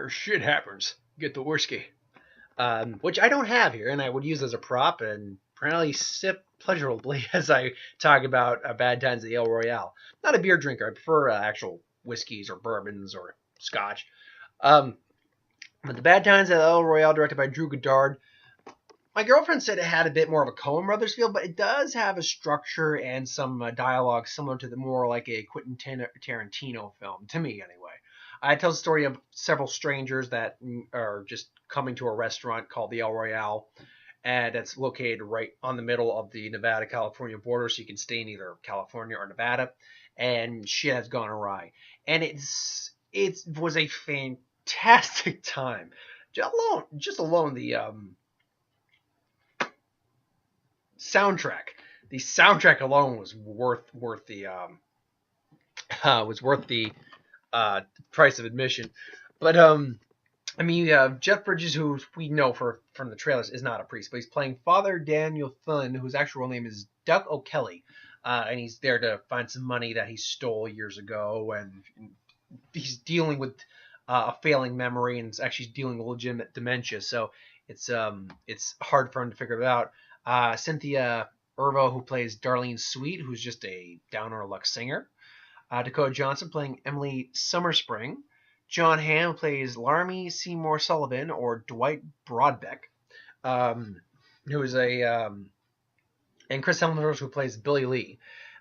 Shit happens. Get the whiskey. Which I don't have here, and I would use as a prop and apparently sip pleasurably as I talk about bad times at the El Royale. Not a beer drinker. I prefer actual whiskeys or bourbons or scotch. Um, but the bad times at El Royale, directed by Drew Goddard. My girlfriend said it had a bit more of a Coen Brothers feel, but it does have a structure and some dialogue similar to the more like a Quentin Tarantino film, to me anyway. It tells the story of several strangers that are just coming to a restaurant called the El Royale, and it's located right on the middle of the Nevada-California border, so you can stay in either California or Nevada, and shit has gone awry. And it was a fantastic time. Just alone the soundtrack. The soundtrack alone was worth the price of admission. But I mean, you have Jeff Bridges, who we know from the trailers is not a priest, but he's playing Father Daniel Thun, whose actual name is Duck O'Kelly, and he's there to find some money that he stole years ago, and he's dealing with a failing memory and is actually dealing with legitimate dementia. So it's hard for him to figure it out. Cynthia Erivo, who plays Darlene Sweet, who's just a down-on-her-luck singer. Dakota Johnson playing Emily Summerspring. John Hamm plays Laramie Seymour Sullivan, or Dwight Broadbeck, who is and Chris Hemsworth, who plays Billy Lee.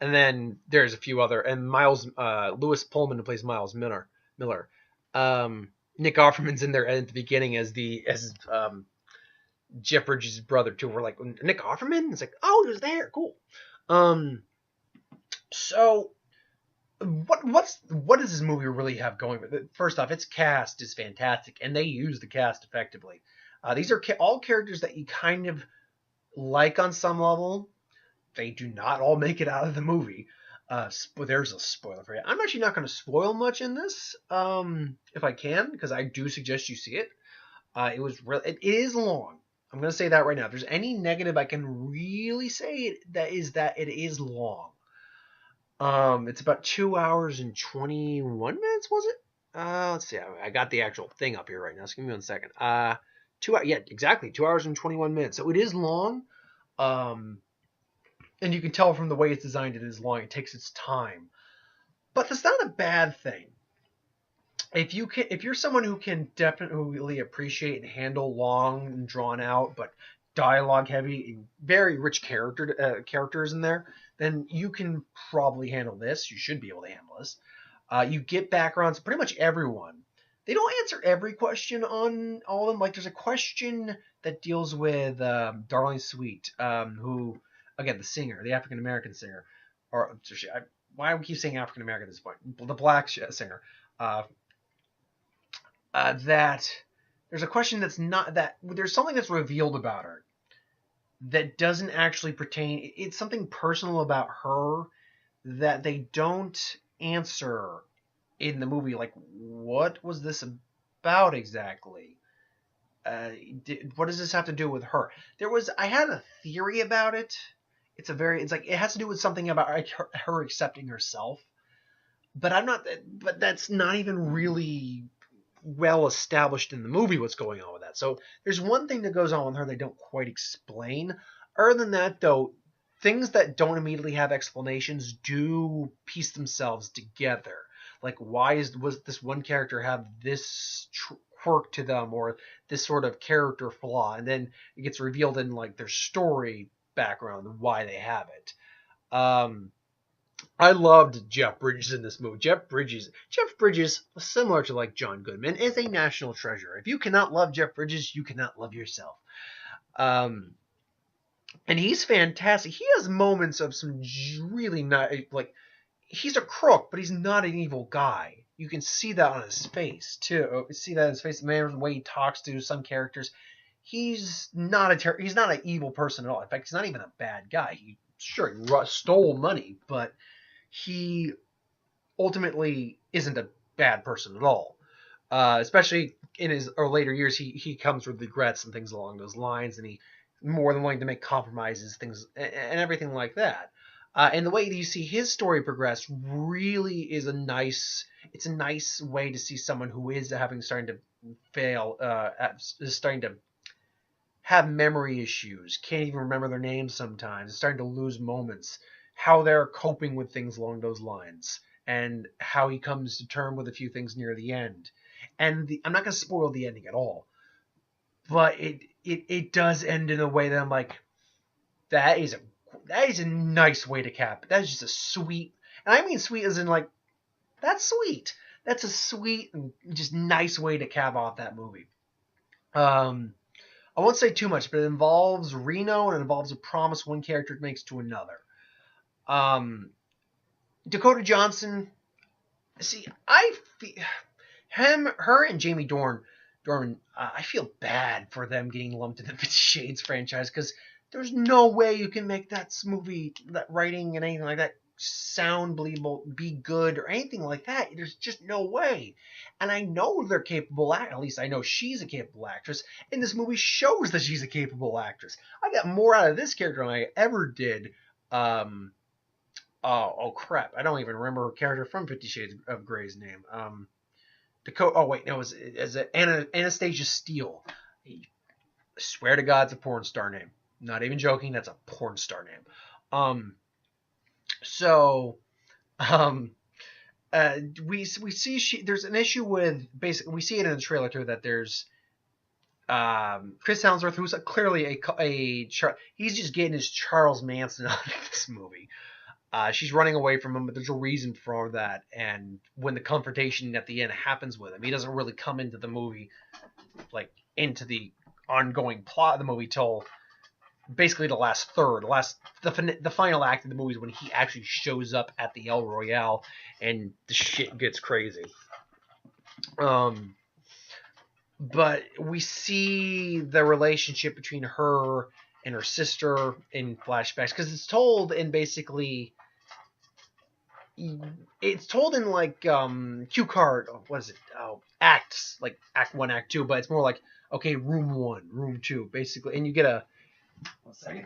And then there's a few other, and Lewis Pullman, who plays Miles Miller. Nick Offerman's in there at the beginning as Jeff Bridges' brother too. We're like, Nick Offerman? It's like, oh, he was there. Cool. So what does this movie really have going with it? First off, its cast is fantastic, and they use the cast effectively. These are all characters that you kind of like on some level. They do not all make it out of the movie. There's a spoiler for you. I'm actually not going to spoil much in this, if I can, because I do suggest you see it. It is long. I'm going to say that right now. If there's any negative I can really say, that it is long. It's about 2 hours and 21 minutes, was it? Let's see. I got the actual thing up here right now. So give me 1 second. 2 hours and 21 minutes. So it is long. And you can tell from the way it's designed, it is long. It takes its time. But that's not a bad thing. If you're someone who can definitely appreciate and handle long and drawn out, but dialogue heavy and very rich characters in there, then you can probably handle this. You should be able to handle this. You get backgrounds, pretty much everyone. They don't answer every question on all of them. Like, there's a question that deals with Darlene Sweet, who, again, the singer, the African American singer, or why do we keep saying African American at this point? The black singer. That there's a question that's not that there's something that's revealed about her that doesn't actually pertain. It's something personal about her that they don't answer in the movie. Like, what was this about exactly? What does this have to do with her? I had a theory about it. It has to do with something about her accepting herself. But that's not even really well established in the movie what's going on with that. So there's one thing that goes on with her they don't quite explain. Other than that, though, things that don't immediately have explanations do piece themselves together. Like, was this one character have this quirk to them, or this sort of character flaw, and then it gets revealed in like their story background and why they have it. I loved Jeff Bridges in this movie. Jeff Bridges, similar to like John Goodman, is a national treasure. If you cannot love Jeff Bridges, you cannot love yourself. And he's fantastic. He has moments of some really not like he's a crook, but he's not an evil guy. You can see that on his face too. See that on his face, the way he talks to some characters. He's not an evil person at all. In fact, he's not even a bad guy. He stole money, but he ultimately isn't a bad person at all. Especially in his later years, he comes with regrets and things along those lines, and he more than willing to make compromises, things and everything like that. And the way that you see his story progress really is a nice. It's a nice way to see someone who is starting to fail, is starting to have memory issues, can't even remember their names sometimes, starting to lose moments, how they're coping with things along those lines, and how he comes to term with a few things near the end. And I'm not going to spoil the ending at all, but it does end in a way that I'm like, that is a that is a nice way to cap. That is just a sweet, and I mean sweet as in like that's sweet. That's a sweet and just nice way to cap off that movie. Um, I won't say too much, but it involves Reno and it involves a promise one character makes to another. Um, Dakota Johnson. See, her, and Jamie Dornan. I feel bad for them getting lumped in the 50 Shades franchise because there's no way you can make that movie, that writing and anything like that sound believable, be good or anything like that. There's just no way. And I know they're capable. At least I know she's a capable actress, and this movie shows that she's a capable actress. I got more out of this character than I ever did. Oh crap! I don't even remember her character from 50 Shades of Grey's name. Dakota. Oh wait, no, it Anastasia Steele. I swear to God, it's a porn star name. Not even joking. That's a porn star name. So, um, we see there's an issue with basically we see it in the trailer too that there's Chris Helmsworth, who's clearly he's just getting his Charles Manson out of this movie. She's running away from him, but there's a reason for that. And when the confrontation at the end happens with him, he doesn't really come into the movie, like into the ongoing plot of the movie till basically the last third, the final act of the movie is when he actually shows up at the El Royale, and the shit gets crazy. But we see the relationship between her and her sister in flashbacks because it's told in basically. It's told in like cue card. What is it? Acts like Act 1, Act 2, but it's more like okay, Room 1, Room 2, basically, and you get a. 1 second.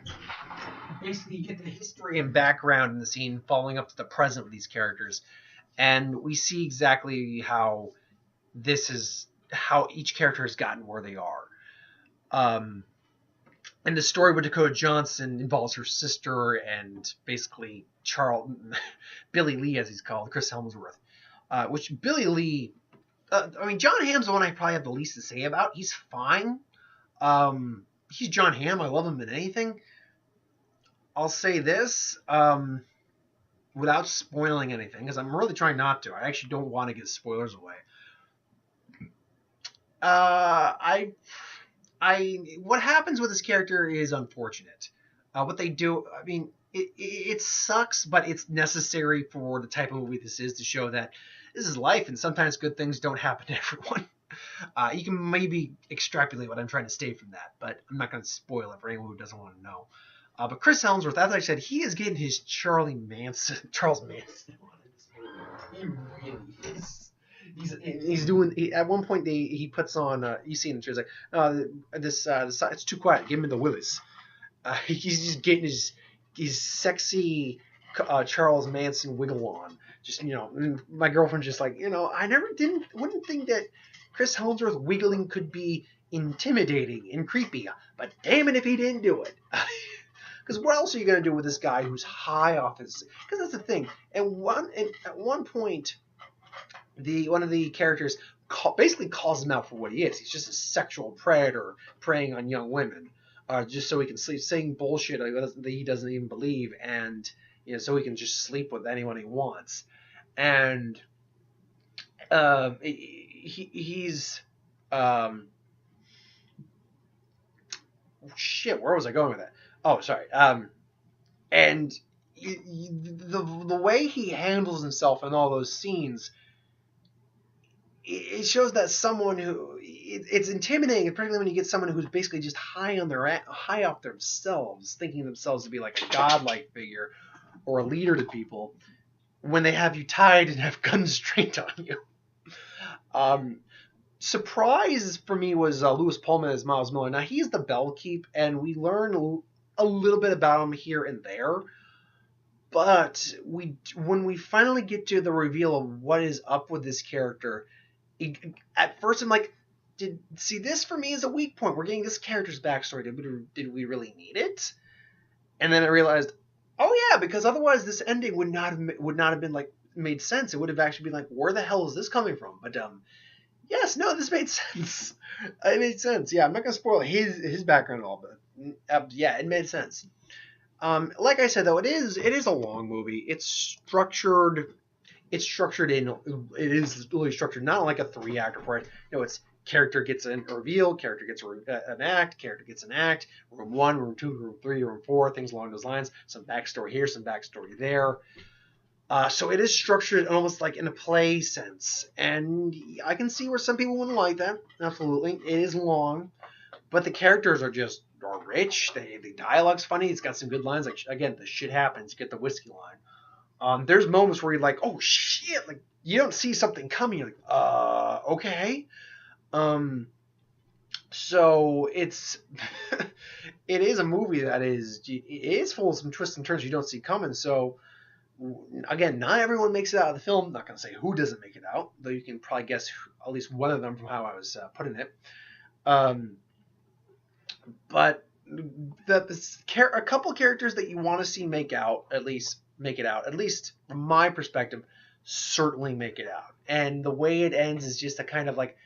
Basically, you get the history and background in the scene, following up to the present with these characters, and we see exactly how each character has gotten where they are. And the story with Dakota Johnson involves her sister and basically Billy Lee, as he's called, Chris Helmsworth. Which Billy Lee, John Hamm's the one I probably have the least to say about. He's fine. He's John Hamm. I love him in anything. I'll say this without spoiling anything, because I'm really trying not to. I actually don't want to give spoilers away. What happens with this character is unfortunate. What they do, it sucks, but it's necessary for the type of movie this is to show that this is life, and sometimes good things don't happen to everyone. You can maybe extrapolate what I'm trying to say from that, but I'm not going to spoil it for anyone who doesn't want to know. But Chris Helmsworth, as I said, he is getting his Charles Manson on this movie. He really is. He's doing. At one point, he puts on. You see in the trailer, like, it's too quiet. Give me the Willis. He's just getting his sexy Charles Manson wiggle on. Just my girlfriend's just like I wouldn't think that Chris Helmsworth wiggling could be intimidating and creepy, but damn it if he didn't do it. Because what else are you gonna do with this guy who's high off his? Because that's the thing. At one point. One of the characters basically calls him out for what he is. He's just a sexual predator preying on young women, just so he can sleep, saying bullshit that he doesn't even believe, and so he can just sleep with anyone he wants. And he's shit. Where was I going with that? Oh, sorry. And the way he handles himself in all those scenes. It shows that someone who it's intimidating, particularly when you get someone who's basically just high off themselves, thinking themselves to be like a godlike figure or a leader to people, when they have you tied and have guns trained on you. Surprise for me was Louis Pullman as Miles Miller. Now he's the Bell Keep, and we learn a little bit about him here and there, But when we finally get to the reveal of what is up with this character, at first I'm like, see, this for me is a weak point. We're getting this character's backstory. Did we really need it? And then I realized, oh yeah, because otherwise this ending would not have been like made sense. It would have actually been like, where the hell is this coming from? But yes, no, this made sense. It made sense. Yeah, I'm not gonna spoil his background at all, but yeah, it made sense. Like I said though, it is a long movie. It is really structured not like a 3 actor for it. It's character gets a reveal, character gets an act, character gets an act, room 1, room 2, room 3, room 4, things along those lines, some backstory here, some backstory there. So it is structured almost like in a play sense, and I can see where some people wouldn't like that. Absolutely, it is long, but the characters are rich. The dialogue's funny. It's got some good lines. Like again, the shit happens. You get the whiskey line. There's moments where you're like, oh shit, like you don't see something coming. You're like, okay. So it's it is a movie that is full of some twists and turns you don't see coming. So again, not everyone makes it out of the film. I'm not going to say who doesn't make it out, though you can probably guess at least one of them from how I was putting it. But a couple characters that you want to see make it out, at least from my perspective, certainly make it out. And the way it ends is just a kind of like,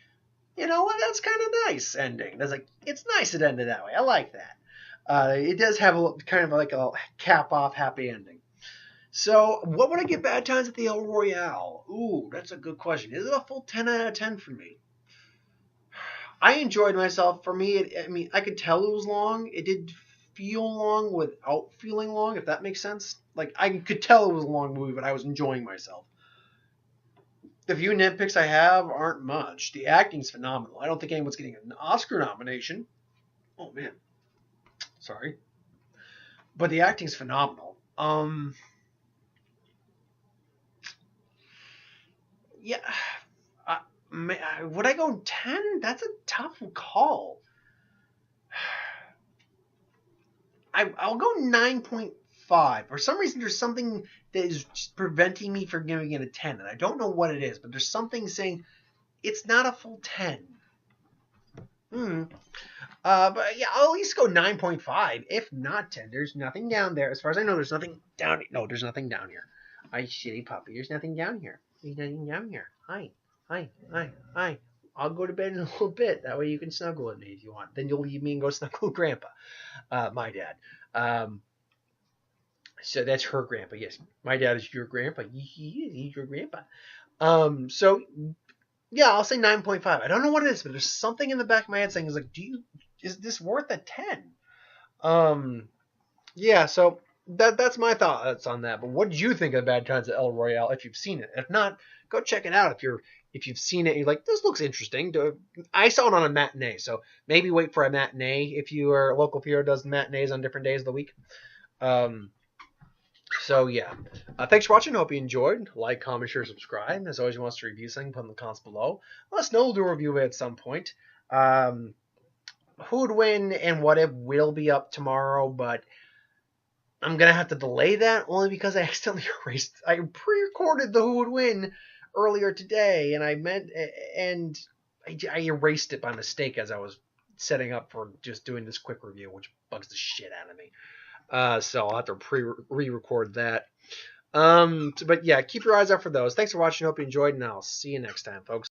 you know what, that's kind of nice ending. That's like, it's nice it ended that way. I like that. It does have a kind of like a cap off happy ending. So, what would I give Bad Times at the El Royale? Ooh, that's a good question. Is it a full 10 out of 10 for me? I enjoyed myself. For me, I could tell it was long. It did feel long without feeling long, if that makes sense. Like, I could tell it was a long movie, but I was enjoying myself. The few nitpicks I have aren't much. The acting's phenomenal. I don't think anyone's getting an Oscar nomination. Oh, man. Sorry. But the acting's phenomenal. Yeah. Would I go 10? That's a tough call. I'll go 9.5. For some reason, there's something that is just preventing me from giving it a 10. And I don't know what it is, but there's something saying it's not a full 10. But yeah, I'll at least go 9.5, if not 10. There's nothing down there. As far as I know, there's nothing down here. No, there's nothing down here. I shitty puppy. There's nothing down here. There's nothing down here. Hi. I'll go to bed in a little bit. That way you can snuggle with me if you want. Then you'll leave me and go snuggle with Grandpa, my dad. So that's her grandpa. Yes, my dad is your grandpa. He's your grandpa. So yeah, I'll say 9.5. I don't know what it is, but there's something in the back of my head saying, is this worth a 10? Yeah, so that's my thoughts on that. But what did you think of Bad Times at El Royale if you've seen it? If not, go check it out. If you've seen it, you're like, this looks interesting. I saw it on a matinee, so maybe wait for a matinee if you are a local Pierre does matinees on different days of the week. So yeah, thanks for watching. Hope you enjoyed. Like, comment, share, subscribe. As always, you want us to review something, put in the comments below. Let us know. We'll do a review of it at some point. Who would win and what if will be up tomorrow, but I'm gonna have to delay that only because I accidentally I pre-recorded the who would win earlier today, and I erased it by mistake as I was setting up for just doing this quick review, which bugs the shit out of me. So I'll have to re-record that. But yeah, keep your eyes out for those. Thanks for watching. Hope you enjoyed, and I'll see you next time, folks.